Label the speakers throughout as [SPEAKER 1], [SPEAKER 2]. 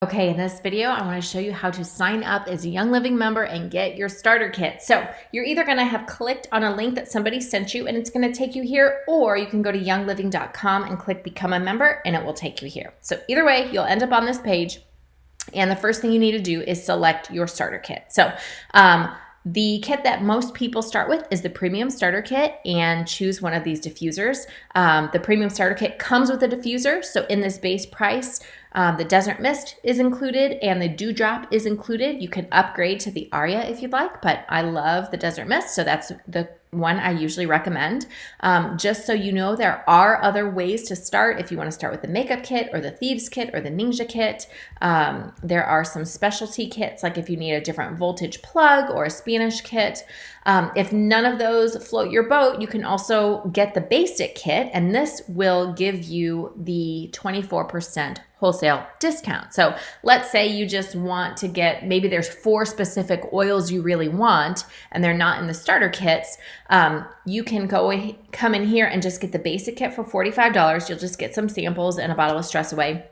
[SPEAKER 1] Okay, in this video, I want to show you how to sign up as a Young Living member and get your starter kit. So you're either going to have clicked on a link that somebody sent you and it's going to take you here, or you can go to youngliving.com and click become a member and it will take you here. So either way, you'll end up on this page. And the first thing you need to do is select your starter kit. So the kit that most people start with is the premium starter kit, and choose one of these diffusers. The premium starter kit comes with a diffuser. So in this base price, the Desert Mist is included and the Dewdrop is included. You can upgrade to the Aria if you'd like, but I love the Desert Mist, so that's the one I usually recommend. Just so you know, there are other ways to start. If you want to start with the makeup kit or the thieves kit or the ninja kit, there are some specialty kits, like if you need a different voltage plug or a Spanish kit. If none of those float your boat, you can also get the basic kit, and this will give you the 24% wholesale discount. So let's say you just want to get, maybe there's 4 specific oils you really want and they're not in the starter kits. You can come in here and just get the basic kit for $45. You'll just get some samples and a bottle of Stress Away,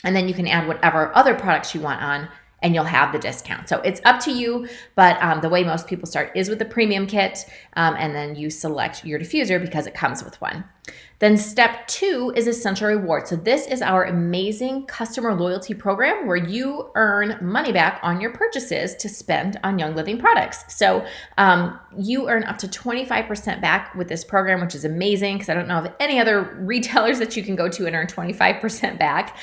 [SPEAKER 1] and then you can add whatever other products you want on and you'll have the discount. So it's up to you, but the way most people start is with the premium kit, and then you select your diffuser because it comes with one. Then step 2 is Ascent Rewards. So this is our amazing customer loyalty program where you earn money back on your purchases to spend on Young Living products. So you earn up to 25% back with this program, which is amazing because I don't know of any other retailers that you can go to and earn 25% back.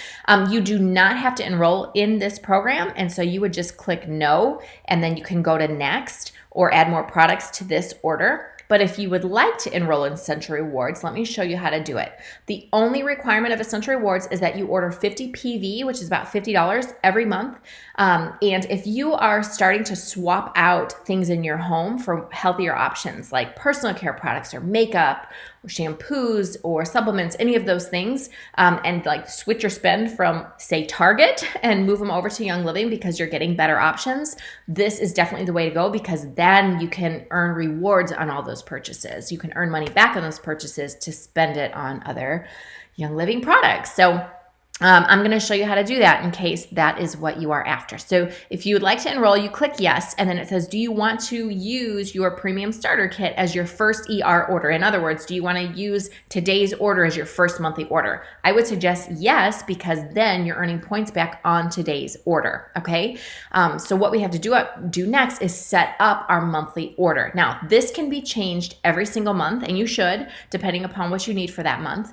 [SPEAKER 1] You do not have to enroll in this program, and so you would just click no, and then you can go to next or add more products to this order. But if you would like to enroll in Ascent Rewards, let me show you how to do it. The only requirement of Ascent Rewards is that you order 50 PV, which is about $50 every month. And if you are starting to swap out things in your home for healthier options like personal care products or makeup or shampoos or supplements, any of those things, and like switch your spend from, say, Target and move them over to Young Living because you're getting better options, this is definitely the way to go, because then you can earn rewards on all those purchases. You can earn money back on those purchases to spend it on other Young Living products. So I'm going to show you how to do that in case that is what you are after. So if you would like to enroll, you click yes, and then it says, do you want to use your premium starter kit as your first ER order? In other words, do you want to use today's order as your first monthly order? I would suggest yes, because then you're earning points back on today's order, okay? So what we have to do next is set up our monthly order. Now, this can be changed every single month, and you should, depending upon what you need for that month.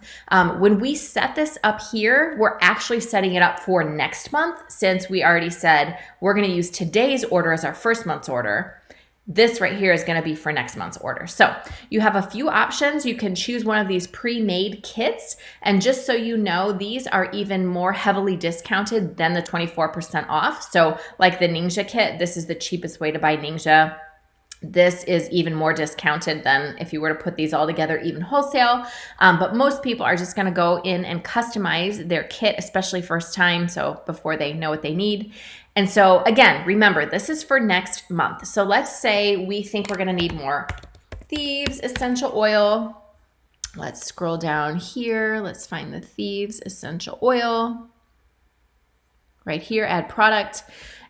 [SPEAKER 1] When we set this up here, we're actually setting it up for next month, since we already said we're going to use today's order as our first month's order. This right here is going to be for next month's order. So you have a few options. You can choose one of these pre-made kits, and just so you know, these are even more heavily discounted than the 24% off. So like the Ninja kit, this is the cheapest way to buy Ninja. This is even more discounted than if you were to put these all together, even wholesale. But most people are just going to go in and customize their kit, especially first time, so before they know what they need. And so again, remember, this is for next month. So let's say we think we're going to need more Thieves Essential Oil. Let's scroll down here. Let's find the Thieves Essential Oil. Right here, add product.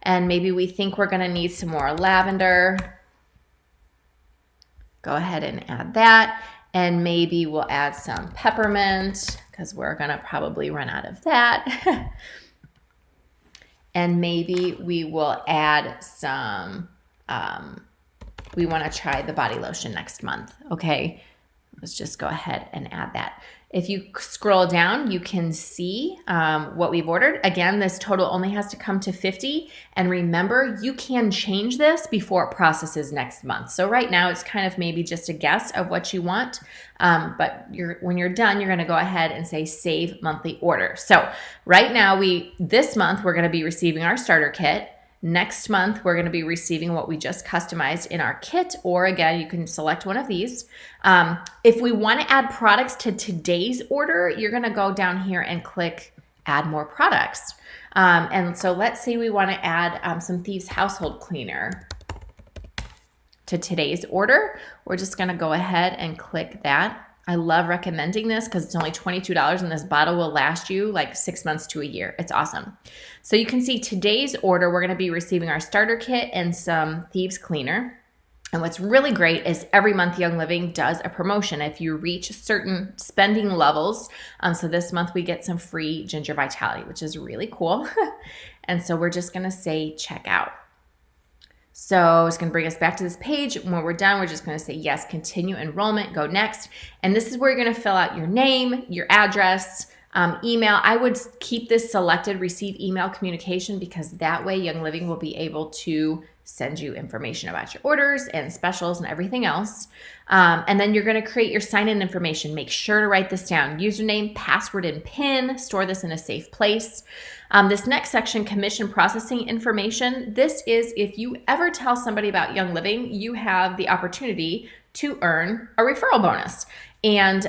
[SPEAKER 1] And maybe we think we're going to need some more lavender. Go ahead and add that, and maybe we'll add some peppermint because we're going to probably run out of that. And maybe we will add some, we want to try the body lotion next month, okay? Let's just go ahead and add that. If you scroll down, you can see what we've ordered. Again, this total only has to come to 50. And remember, you can change this before it processes next month. So right now, it's kind of maybe just a guess of what you want. But when you're done, you're going to go ahead and say Save Monthly Order. So right now, this month, we're going to be receiving our starter kit. Next month, we're going to be receiving what we just customized in our kit, or again, you can select one of these. If we want to add products to today's order, you're going to go down here and click Add More Products. And so let's say we want to add some Thieves Household Cleaner to today's order. We're just going to go ahead and click that. I love recommending this because it's only $22 and this bottle will last you like 6 months to a year. It's awesome. So you can see today's order, we're going to be receiving our starter kit and some Thieves Cleaner. And what's really great is every month Young Living does a promotion if you reach certain spending levels. So this month we get some free Ginger Vitality, which is really cool. And so we're just going to say check out. So it's going to bring us back to this page. When we're done, we're just going to say yes, continue enrollment, go next. And this is where you're going to fill out your name, your address, email. I would keep this selected, receive email communication, because that way Young Living will be able to send you information about your orders and specials and everything else. And then you're going to create your sign-in information. Make sure to write this down. Username, password, and PIN. Store this in a safe place. This next section, commission processing information. This is if you ever tell somebody about Young Living, you have the opportunity to earn a referral bonus. And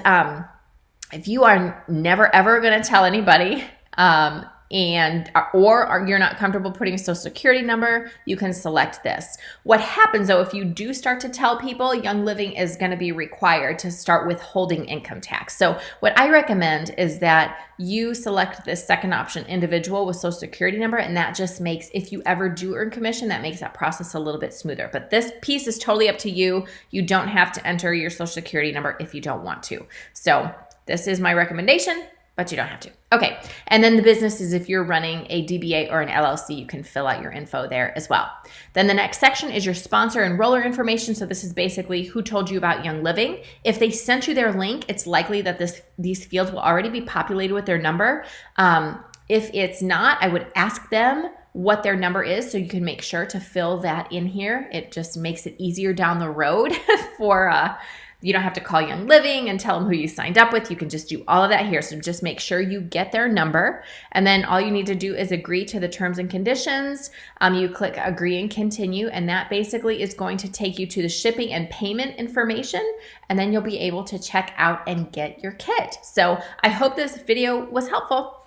[SPEAKER 1] if you are never, ever going to tell anybody, or you're not comfortable putting a social security number, you can select this. What happens though, if you do start to tell people, Young Living is going to be required to start withholding income tax. So what I recommend is that you select this second option, individual with social security number, and that just makes, if you ever do earn commission, that makes that process a little bit smoother. But this piece is totally up to you. You don't have to enter your social security number if you don't want to. So this is my recommendation, but you don't have to. Okay, and then the business is if you're running a DBA or an LLC, you can fill out your info there as well. Then the next section is your sponsor enroller information. So this is basically who told you about Young Living. If they sent you their link, it's likely that these fields will already be populated with their number. If it's not, I would ask them what their number is so you can make sure to fill that in here. It just makes it easier down the road for you don't have to call Young Living and tell them who you signed up with. You can just do all of that here. So just make sure you get their number. And then all you need to do is agree to the terms and conditions. You click agree and continue. And that basically is going to take you to the shipping and payment information. And then you'll be able to check out and get your kit. So I hope this video was helpful.